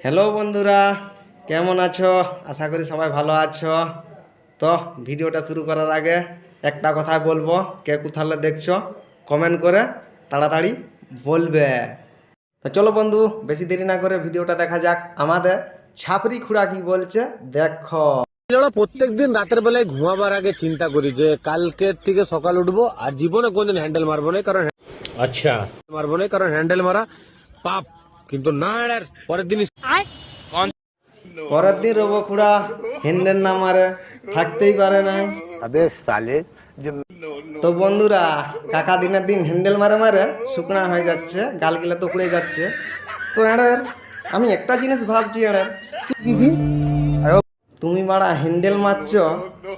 Hello বন্ধুরা, কেমন আছো? আশা করি সবাই ভালো আছো। তো ভিডিওটা শুরু করার আগে একটা কথা বলবো, কে কোথালে দেখছো কমেন্ট করে তাড়াতাড়ি বলবে। তো চলো বন্ধু, বেশি দেরি না করে ভিডিওটা দেখা যাক। আমাদের ছাপরি খুড়া কি বলছে দেখো। প্রত্যেকদিন রাতের বেলায় ঘুমাবার আগে চিন্তা করি যে কালকের থেকে সকাল উঠবো আর জীবনে কোনদিন হ্যান্ডেল মারবো না, কারণ হ্যান্ডেল মারা পাপ। কিন্তু না, এর পরের দিন পরের দিন রবো খুড়া হ্যান্ডেল না মারে থাকতেই পারে নাই। আবে সালে তো বন্ধুরা, কাকা দিনের দিন হ্যান্ডেল মারে মারে শুকনা হয়ে যাচ্ছে, গালগুলা তো পুড়ে যাচ্ছে। তো এড়ের আমি একটা জিনিস ভাবছি, এড়ের তুমি বাড়া হ্যান্ডেল মারছ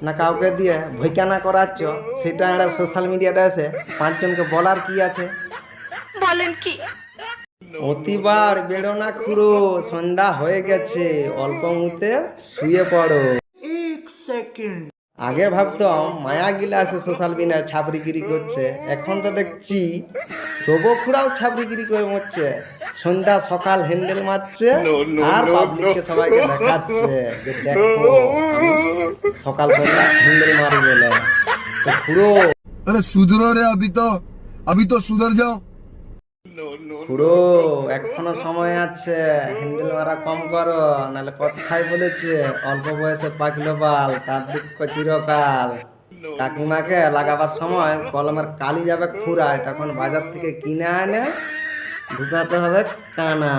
না কাউকে দিয়ে ভৈকানা করাচ্ছ, সেটা এড়ের সোশ্যাল মিডিয়াটা এসে পাঁচজনকে বলার কি আছে? বলেন কি? অতিবার বেরো না খুড়ো, সন্ধ্যা হয়ে গেছে, অল্প মুতে শুয়ে পড়ো। আগে ভাবতাম মায়া গিলা আছে সোশ্যাল মিডিয়ায় ছাপরিগিরি করছে, এখন তো দেখছি রবো খুড়াও ছাপরিগিরি করে মরছে। সন্ধ্যা সকাল হ্যান্ডেল মারছে আর পাবলিককে সবাইকে দেখাচ্ছে যে দেখো আমি সকাল সন্ধ্যা হ্যান্ডেল মারি বলে। তো খুড়ো अरे सुधरो रे अभी तो सुधर जाओ। খুড়ো এখনো সময় আছে, হ্যান্ডেল মারা কম করো, নাহলে কথাই বলেছে অল্প বয়সে পাকলো বাল তার দুঃখ চিরকাল। কাকিমাকে লাগাবার সময় কলমের কালি যাবে খুঁড়ায়, তখন বাজার থেকে কিনে আনে ঢুকাতে হবে কানা।